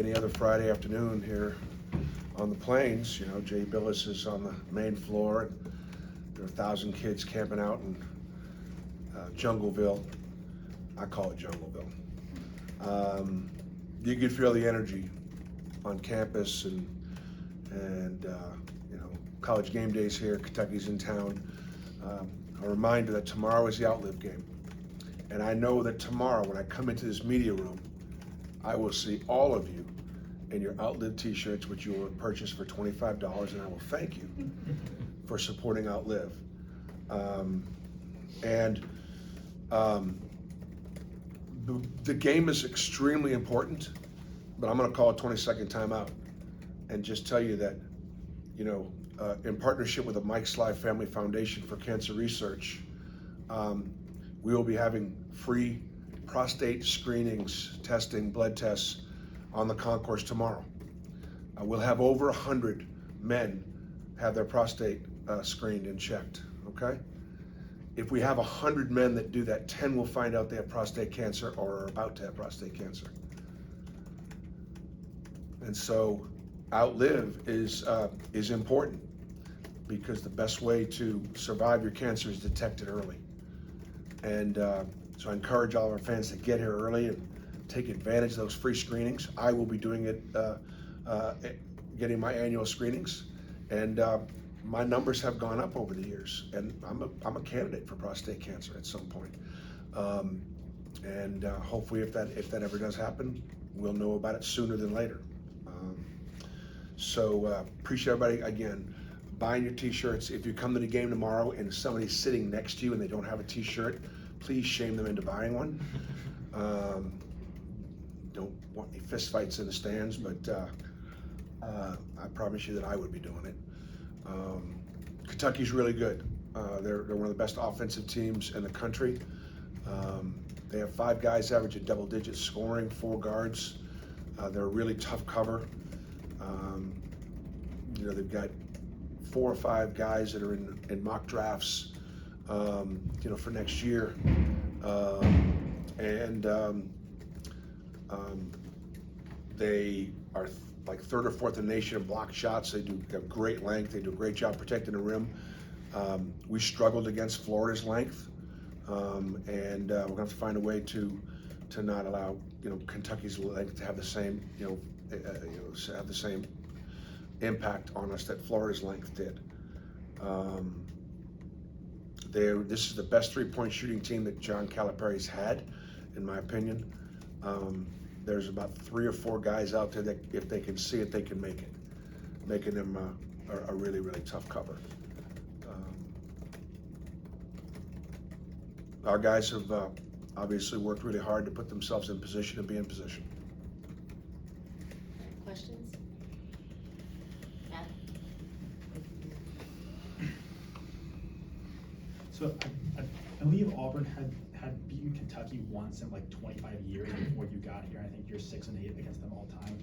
Any other Friday afternoon here on the plains, Jay Billis is on the main floor, and there are 1,000 kids camping out in Jungleville. I call it Jungleville. You could feel the energy on campus, and college game days here. Kentucky's in town. A reminder that tomorrow is the Outlive game, and I know that tomorrow when I come into this media room, I will see all of you in your Outlive t-shirts, which you will have purchased for $25, and I will thank you for supporting Outlive. The game is extremely important, but I'm going to call a 20-second timeout and just tell you that, in partnership with the Mike Sly Family Foundation for Cancer Research, we will be having free prostate screenings, testing, blood tests on the concourse tomorrow. We'll have over 100 men have their prostate screened and checked, okay? If we have 100 men that do that, 10 will find out they have prostate cancer or are about to have prostate cancer. And so Outlive is important, because the best way to survive your cancer is detect it early. And so I encourage all of our fans to get here early and take advantage of those free screenings. I will be doing it, getting my annual screenings, and my numbers have gone up over the years, and I'm a candidate for prostate cancer at some point. Hopefully, if that ever does happen, we'll know about it sooner than later. Appreciate everybody again buying your t-shirts. If you come to the game tomorrow and somebody's sitting next to you and they don't have a t-shirt, please shame them into buying one. Don't want any fist fights in the stands, but I promise you that I would be doing it. Kentucky's really good. They're one of the best offensive teams in the country. They have 5 guys averaging double digits scoring, 4 guards. They're a really tough cover. They've got 4 or 5 guys that are in mock drafts, for next year. They are like 3rd or 4th in the nation in block shots. They have great length. They do a great job protecting the rim. We struggled against Florida's length, and we're going to have to find a way to not allow Kentucky's length to have the same have the same impact on us that Florida's length did. This is the best 3-point shooting team that John Calipari's had, in my opinion. There's about 3 or 4 guys out there that, if they can see it, they can make it, making them a really, really tough cover. Our guys have obviously worked really hard to put themselves in position to be in position. Questions? Matt? So I believe Auburn had beaten Kentucky once in like 25 years before you got here. I think you're 6-8 against them all time.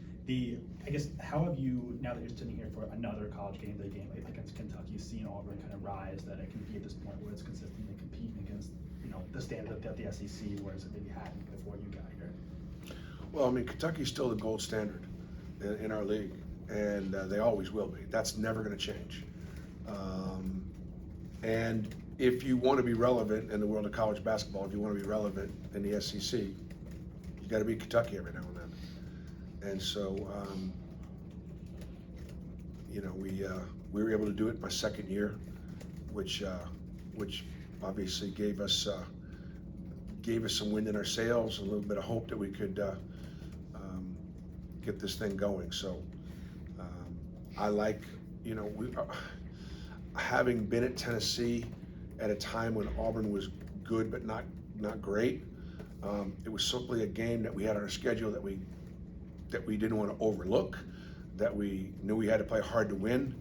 I guess, how have you, now that you're sitting here for another college game day game against Kentucky, seen Auburn kind of rise, that it can be at this point where it's consistently competing against the standard that the SEC, whereas it maybe hadn't before you got here? Well, I mean, Kentucky's still the gold standard in our league, and they always will be. That's never going to change. And if you want to be relevant in the world of college basketball, if you want to be relevant in the SEC, you got to beat Kentucky every now and then. And so, we were able to do it my second year, which obviously gave us some wind in our sails, a little bit of hope that we could get this thing going. So I like, having been at Tennessee at a time when Auburn was good but not great. It was simply a game that we had on our schedule that we didn't want to overlook, that we knew we had to play hard to win,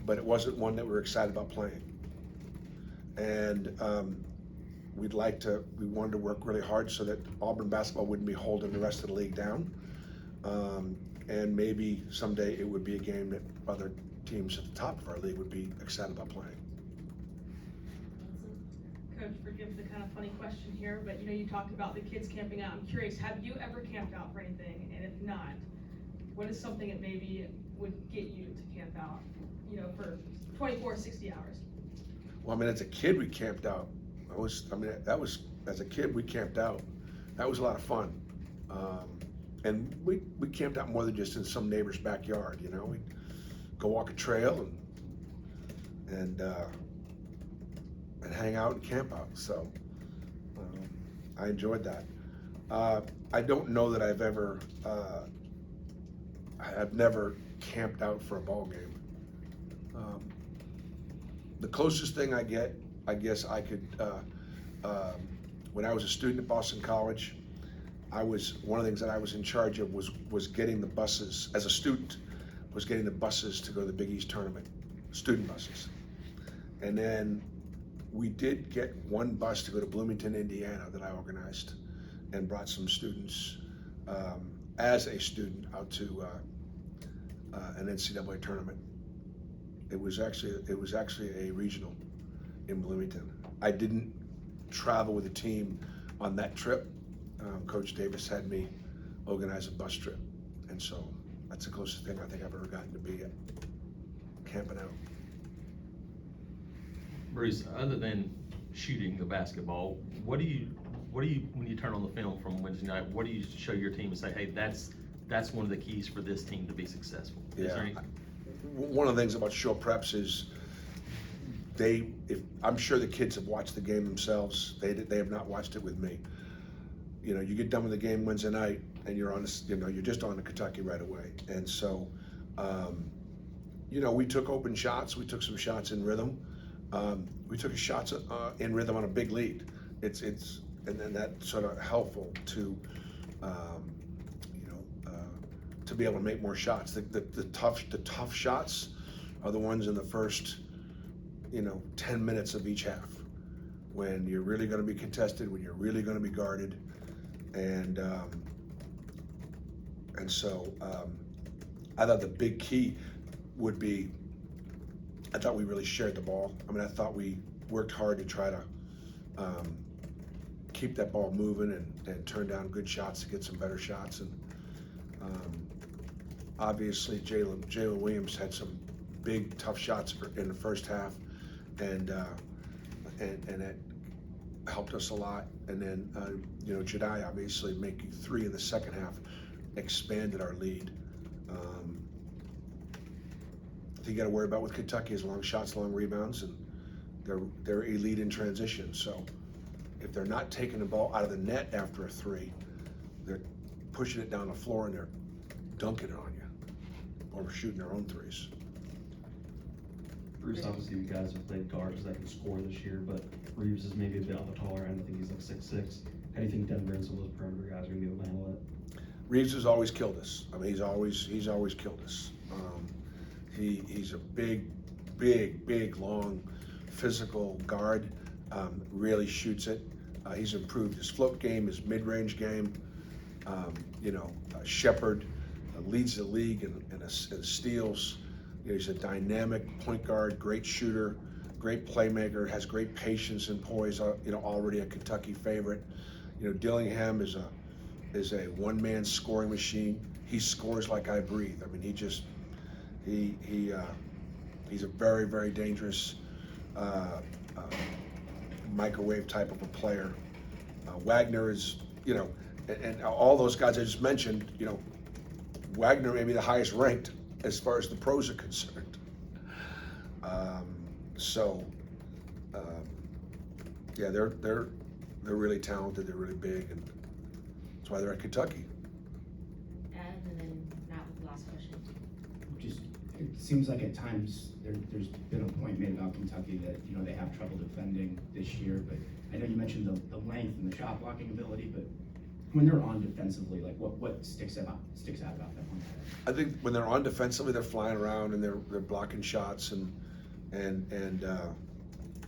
but it wasn't one that we were excited about playing. And we wanted to work really hard so that Auburn basketball wouldn't be holding the rest of the league down. And maybe someday it would be a game that other teams at the top of our league would be excited about playing. Coach, forgive the kind of funny question here, but you talked about the kids camping out. I'm curious, have you ever camped out for anything? And if not, what is something that maybe would get you to camp out, you know, for 24, 60 hours? Well, I mean, as a kid, we camped out. That was, as a kid, we camped out. That was a lot of fun. And we camped out more than just in some neighbor's backyard, you know. We'd go walk a trail and hang out and camp out. So I enjoyed that. I don't know that I've never camped out for a ball game. The closest thing I guess I could, when I was a student at Boston College, one of the things that I was in charge of was getting the buses, as a student, was getting the buses to go to the Big East tournament, student buses. And then we did get one bus to go to Bloomington, Indiana that I organized and brought some students as a student out to an NCAA tournament. It was actually a regional in Bloomington. I didn't travel with the team on that trip. Coach Davis had me organize a bus trip, and so that's the closest thing I think I've ever gotten to be at camping out. Bruce, other than shooting the basketball, what do you when you turn on the film from Wednesday night? What do you show your team and say, hey, that's one of the keys for this team to be successful? One of the things about show preps is I'm sure the kids have watched the game themselves. They have not watched it with me. You know, you get done with the game Wednesday night and you're just on to Kentucky right away. And so, we took open shots. We took some shots in rhythm. We took shots in rhythm on a big lead. And then that's sort of helpful to be able to make more shots. The tough shots are the ones in the first 10 minutes of each half, when you're really going to be contested, when you're really going to be guarded, and so I thought the big key would be, I thought we really shared the ball. I mean, I thought we worked hard to try to keep that ball moving and turn down good shots to get some better shots. And obviously, Jalen Williams had some big tough shots in the first half, and it helped us a lot. And then Jedi obviously making 3 in the second half expanded our lead. The thing you got to worry about with Kentucky is long shots, long rebounds, and they're elite in transition. So if they're not taking the ball out of the net after a 3, they're pushing it down the floor and they're dunking it on you, or shooting their own 3s. Bruce, obviously you guys have played guards that can score this year, but Reeves is maybe a bit on the taller end. I think he's like 6'6". How do you think Denver and some of those perimeter guys are gonna be able to handle it? Reeves has always killed us. I mean, he's always killed us. He's a big, long, physical guard. Really shoots it. He's improved his float game, his mid-range game. Shepard leads the league in steals. He's a dynamic point guard, great shooter, great playmaker, has great patience and poise. Already a Kentucky favorite. Dillingham is a one-man scoring machine. He scores like I breathe. I mean, he's a very, very dangerous microwave type of a player. Wagner is, and all those guys I just mentioned, Wagner may be the highest ranked as far as the pros are concerned. They're really talented. They're really big, and that's why they're at Kentucky. And then Matt with the last question. It seems like at times there's been a point made about Kentucky that they have trouble defending this year. But I know you mentioned the length and the shot blocking ability, but when they're on defensively, like what sticks out about them? I think when they're on defensively, they're flying around and they're blocking shots, and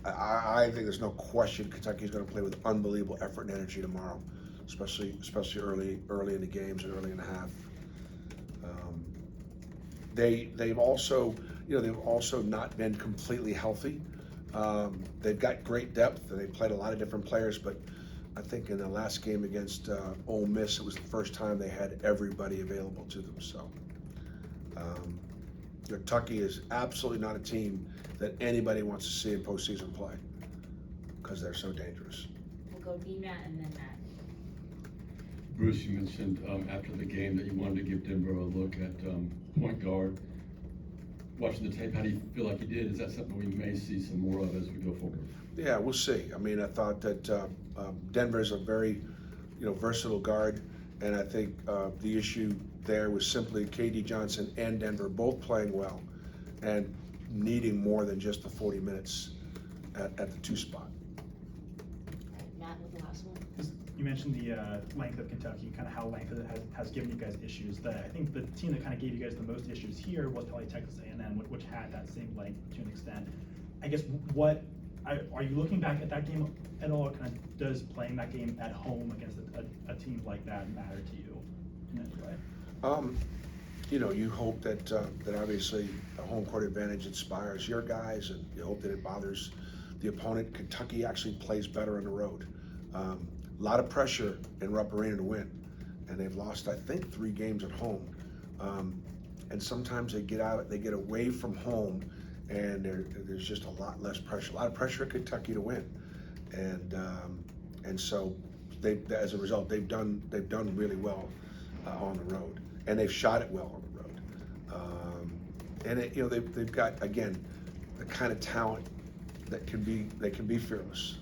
I think there's no question Kentucky's going to play with unbelievable effort and energy tomorrow, especially early in the games and early in the half. They've also not been completely healthy. They've got great depth and they played a lot of different players, but I think in the last game against Ole Miss, it was the first time they had everybody available to them. So Kentucky is absolutely not a team that anybody wants to see in postseason play because they're so dangerous. We'll go D-Matt and then Matt. Bruce, you mentioned after the game that you wanted to give Denver a look at point guard. Watching the tape, how do you feel like you did? Is that something we may see some more of as we go forward? Yeah, we'll see. I mean, I thought that Denver is a very, versatile guard, and I think the issue there was simply KD Johnson and Denver both playing well and needing more than just the 40 minutes at the 2 spot. Matt with the last one. You mentioned the length of Kentucky, kind of how length has given you guys issues. I think the team that kind of gave you guys the most issues here was probably Texas A&M, which had that same length to an extent. I guess are you looking back at that game at all? Kind of does playing that game at home against a team like that matter to you in any way? You hope that obviously a home court advantage inspires your guys, and you hope that it bothers the opponent. Kentucky actually plays better on the road. A lot of pressure in Rupp Arena to win, and they've lost, I think, 3 games at home. And sometimes they get away from home, and there's just a lot less pressure. A lot of pressure at Kentucky to win, and so as a result, they've done really well on the road, and they've shot it well on the road. And they've got, again, the kind of talent that can be fearless.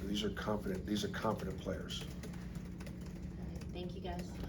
These are confident players. Thank you, guys.